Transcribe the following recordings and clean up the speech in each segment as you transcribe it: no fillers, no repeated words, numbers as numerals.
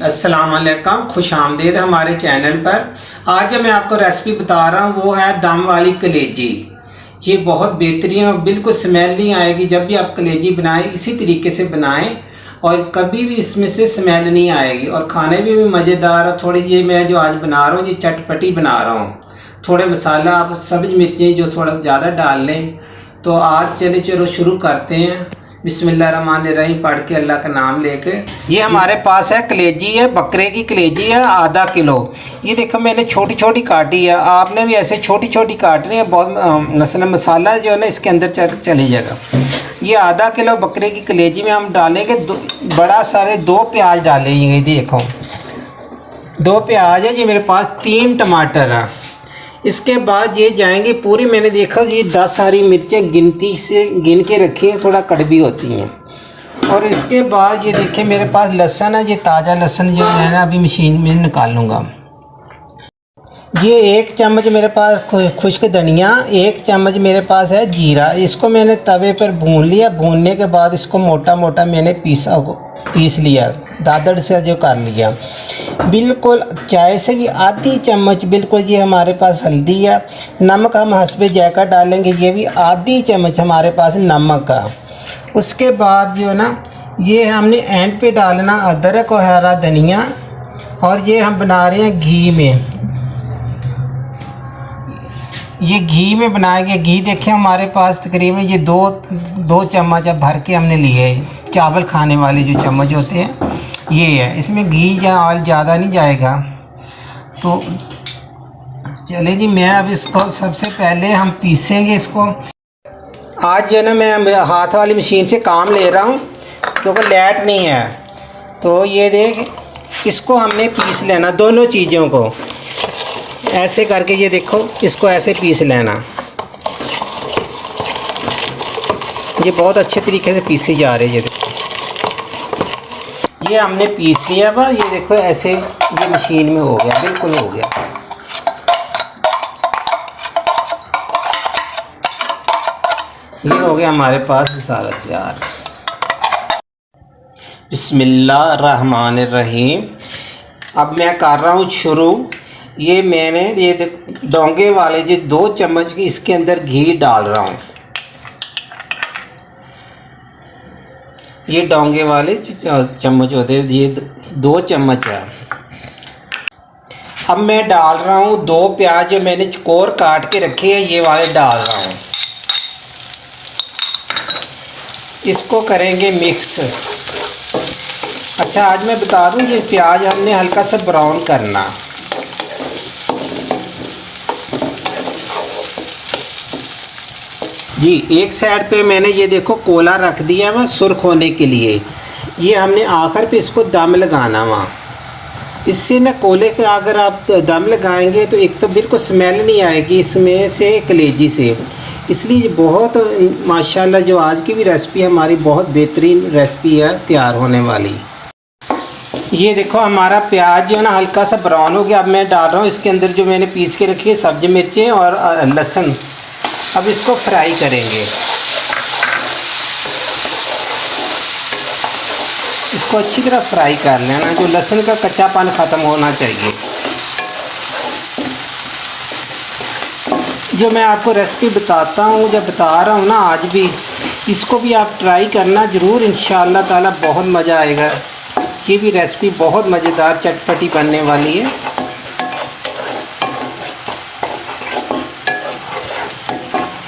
अस्सलाम वालेकुम, खुश आमदीद हमारे चैनल पर। आज जो मैं आपको रेसिपी बता रहा हूँ वो है दम वाली कलेजी। ये बहुत बेहतरीन और बिल्कुल स्मेल नहीं आएगी। जब भी आप कलेजी बनाएं इसी तरीके से बनाएं और कभी भी इसमें से स्मेल नहीं आएगी और खाने में भी मज़ेदार। और थोड़ी ये मैं जो आज बना रहा हूँ ये चटपटी बना रहा हूँ। थोड़े मसाला आप सब्ज़ मिर्चें जो थोड़ा ज़्यादा डाल लें। तो आज चलो शुरू करते हैं। बिस्मिल्लाहिर्रहमानिर्रहीम पढ़ के अल्लाह का नाम लेके। ये हमारे पास है कलेजी है, बकरे की कलेजी है आधा किलो। ये देखो मैंने छोटी छोटी काटी है, आपने भी ऐसे छोटी छोटी काटनी है। बहुत मसला मसाला जो है ना इसके अंदर चले जाएगा। ये आधा किलो बकरे की कलेजी में हम डालेंगे बड़ा सारे 2 प्याज डालेंगे। देखो 2 प्याज है। ये मेरे पास 3 टमाटर है। इसके बाद ये जाएंगे पूरी, मैंने देखा ये 10 हरी मिर्चें गिनती से गिन के रखी हैं, थोड़ा कड़वी होती हैं। और इसके बाद ये देखें मेरे पास लहसुन है, ये ताज़ा लहसुन जो मैं अभी मशीन में निकालूँगा। ये 1 चम्मच मेरे पास खुश्क धनिया, 1 चम्मच मेरे पास है जीरा। इसको मैंने तवे पर भून लिया। भूनने के बाद इसको मोटा मोटा मैंने पीस लिया, दादड़ से जो कर लिया। बिल्कुल चाय से भी आधी चम्मच बिल्कुल। ये हमारे पास हल्दी है। नमक हम हस्बे जायका डालेंगे, ये भी आधी चम्मच हमारे पास नमक का। उसके बाद जो है ना ये हमने एंड पे डालना अदरक और हरा धनिया। और ये हम बना रहे हैं घी में। ये घी में बनाएंगे। घी देखें हमारे पास तकरीबन ये दो चम्मच अब भर के हमने लिए है। चावल खाने वाले जो चम्मच होते हैं ये है। इसमें घी या ऑयल ज़्यादा नहीं जाएगा। तो चले जी, मैं अब इसको सबसे पहले हम पीसेंगे इसको। आज जो है ना मैं हाथ वाली मशीन से काम ले रहा हूँ क्योंकि लाइट नहीं है। तो ये देख इसको हमने पीस लेना, दोनों चीज़ों को ऐसे करके। ये देखो इसको ऐसे पीस लेना। ये बहुत अच्छे तरीके से पीसी जा रही है। ये हमने पीस लिया बा। ये देखो ऐसे ये मशीन में हो गया, बिल्कुल हो गया। ये हो गया हमारे पास सारा तैयार। बिस्मिल्लाहिर्रहमानिर्रहीम। अब मैं कर रहा हूँ शुरू। ये मैंने ये डोंगे वाले जो 2 चम्मच की इसके अंदर घी डाल रहा हूँ। ये डोंगे वाले चम्मच होते हैं, ये 2 चम्मच है। अब मैं डाल रहा हूँ 2 प्याज जो मैंने चकोर काट के रखे हैं, ये वाले डाल रहा हूँ। इसको करेंगे मिक्स। अच्छा आज मैं बता दूँ ये प्याज हमने हल्का सा ब्राउन करना। जी एक साइड पे मैंने ये देखो कोला रख दिया वह सुर्ख होने के लिए। ये हमने आखिर पे इसको दम लगाना वहाँ। इससे न कोले का अगर आप दम लगाएंगे तो एक तो बिल्कुल स्मेल नहीं आएगी इसमें से कलेजी से। इसलिए बहुत माशाल्लाह जो आज की भी रेसिपी हमारी बहुत बेहतरीन रेसिपी है तैयार होने वाली। ये देखो हमारा प्याज जो है ना हल्का सा ब्राउन हो गया। अब मैं डाल रहा हूँ इसके अंदर जो मैंने पीस के रखी है सब्ज़ी मिर्चें और लहसुन। अब इसको फ्राई करेंगे। इसको अच्छी तरह फ्राई कर लेना, जो लहसुन का कच्चापन ख़त्म होना चाहिए। जो मैं आपको रेसिपी बताता हूँ, जब बता रहा हूँ ना आज भी, इसको भी आप ट्राई करना ज़रूर। इंशाअल्लाह ताला बहुत मज़ा आएगा। ये भी रेसिपी बहुत मज़ेदार चटपटी बनने वाली है।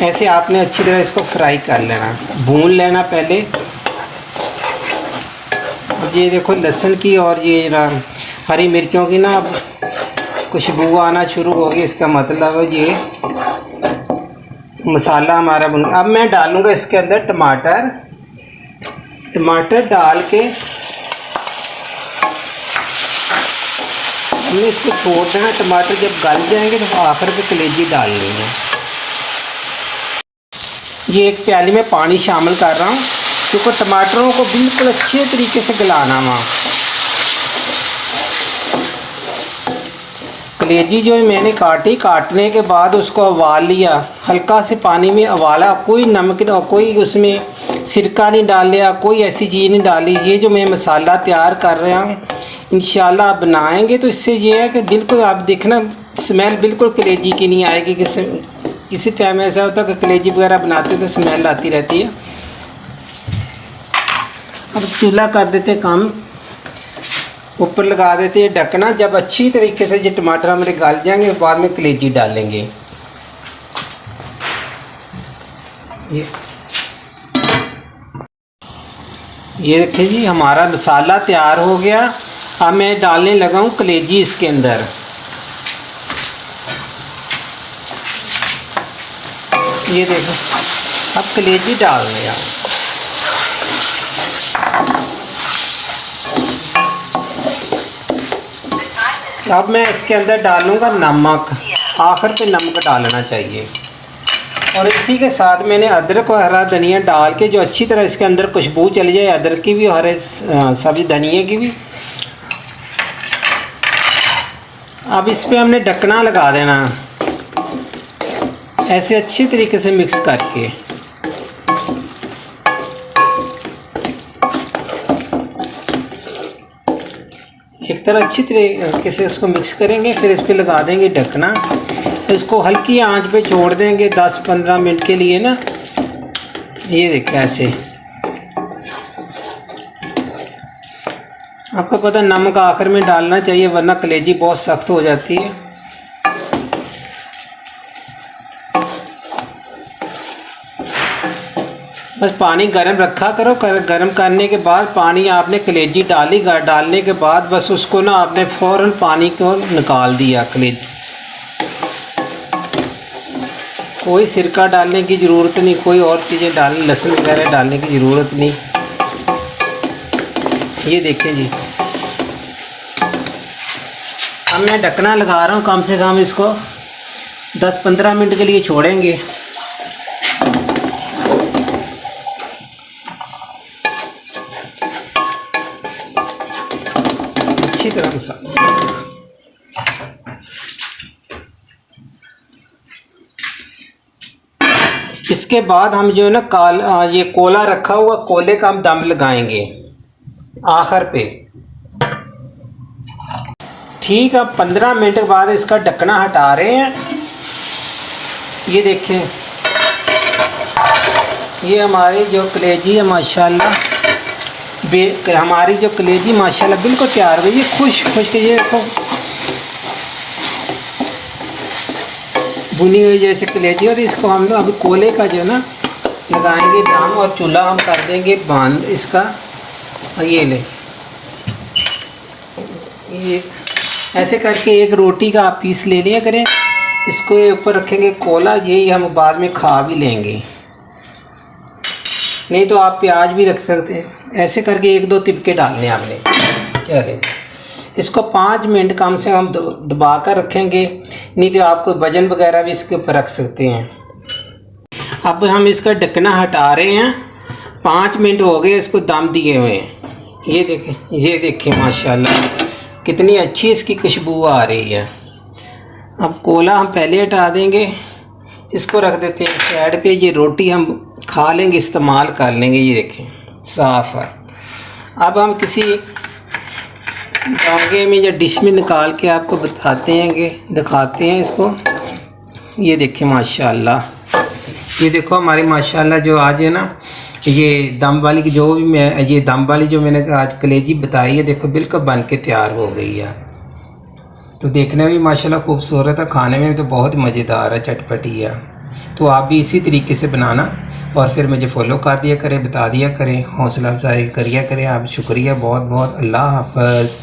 ऐसे आपने अच्छी तरह इसको फ्राई कर लेना, भून लेना पहले। ये देखो लहसुन की और ये हरी मिर्चों की ना अब खुशबू आना शुरू हो गई। इसका मतलब है ये मसाला हमारा बन। अब मैं डालूँगा इसके अंदर टमाटर डाल के हमने इसको छोड़ देना। टमाटर जब गल जाएंगे तो आखिर पे कलेजी डालनी है। ये एक प्याली में पानी शामिल कर रहा हूँ क्योंकि टमाटरों को बिल्कुल अच्छे तरीके से गलाना वहाँ। कलेजी जो मैंने काटने के बाद उसको उबाल लिया, हल्का से पानी में उबाला। कोई नमक कोई उसमें सिरका नहीं डाल लिया, कोई ऐसी चीज़ नहीं डाली। ये जो मैं मसाला तैयार कर रहा हूँ इंशाल्लाह आप बनाएंगे तो इससे ये है कि बिल्कुल आप देखना स्मेल बिल्कुल कलेजी की नहीं आएगी। किसी टाइम ऐसा होता है कि कलेजी वगैरह बनाते तो स्मेल आती रहती है। अब चूल्हा कर देते काम, ऊपर लगा देते हैं ढकना। जब अच्छी तरीके से ये टमाटर हमारे गल जाएंगे बाद में कलेजी डालेंगे। ये देखिए जी हमारा मसाला तैयार हो गया। अब मैं डालने लगा हूँ कलेजी इसके अंदर। ये देखो अब कलेजी डाल दिया। अब मैं इसके अंदर डालूँगा नमक। आखिर पे नमक डालना चाहिए। और इसी के साथ मैंने अदरक और हरा धनिया डाल के जो अच्छी तरह इसके अंदर खुशबू चली जाए, अदरक की भी और हरे सब्ज़ी धनिया की भी। अब इस पे हमने ढकना लगा देना ऐसे अच्छी तरीके से मिक्स करके। एक तरह अच्छी तरीके से इसको मिक्स करेंगे, फिर इस पे लगा देंगे ढकना। इसको हल्की आंच पे छोड़ देंगे 10-15 मिनट के लिए ना। ये देखिए ऐसे। आपको पता नमक आखिर में डालना चाहिए वरना कलेजी बहुत सख्त हो जाती है। बस पानी गर्म रखा करो। गर्म करने के बाद पानी आपने कलेजी डाली। डालने के बाद बस उसको ना आपने फ़ौरन पानी को निकाल दिया कलेजी। कोई सिरका डालने की ज़रूरत नहीं, कोई और चीज़ें डालने, लहसुन वगैरह डालने की ज़रूरत नहीं। ये देखें जी अब मैं ढकना लगा रहा हूँ। कम से कम इसको 10-15 मिनट के लिए छोड़ेंगे। अच्छी तरह से इसके बाद हम जो है ना ये कोला रखा हुआ कोले का हम दम लगाएंगे आखिर पे। ठीक है 15 मिनट के बाद इसका ढकना हटा रहे हैं। ये देखें ये हमारी जो कलेजी है माशाल्लाह हमारी जो कलेजी माशाल्लाह बिल्कुल तैयार हो गई। ये खुश के ये देखो भुनी हुई जैसे कलेजी होती। इसको हम लोग अभी कोले का जो ना लगाएंगे दाम और चूल्हा हम कर देंगे बंद इसका। ये ले ये ऐसे करके एक रोटी का आप पीस ले लिया करें। इसको ऊपर रखेंगे कोला। यही हम बाद में खा भी लेंगे। नहीं तो आप प्याज भी रख सकते हैं। ऐसे करके 1-2 तिपके डालने आपने। क्या ले इसको 5 मिनट कम से कम दबा कर रखेंगे। नहीं तो आपको वजन वगैरह भी इसके ऊपर रख सकते हैं। अब हम इसका ढकना हटा रहे हैं। 5 मिनट हो गए इसको दम दिए हुए हैं। ये देखें माशाल्लाह कितनी अच्छी इसकी खुशबू आ रही है। अब कोला हम पहले हटा देंगे। इसको रख देते हैं साइड पे। ये रोटी हम खा लेंगे, इस्तेमाल कर लेंगे। ये देखें साफ़ है। अब हम किसी गांगे में या डिश में निकाल के आपको बताते हैं कि दिखाते हैं इसको। ये देखें माशाल्लाह। ये देखो हमारी माशाल्लाह जो आज है ना ये दम वाली की जो भी मैं ये दम वाली जो मैंने आज कलेजी बताई है देखो बिल्कुल बन के तैयार हो गई है। तो देखने में भी माशाल्लाह खूबसूरत है, खाने में तो बहुत मज़ेदार है, चटपटी है। तो आप भी इसी तरीके से बनाना और फिर मुझे फॉलो कर दिया करें, बता दिया करें, हौसला अफजाई करिए करें आप। शुक्रिया बहुत बहुत। अल्लाह हाफ़िज़।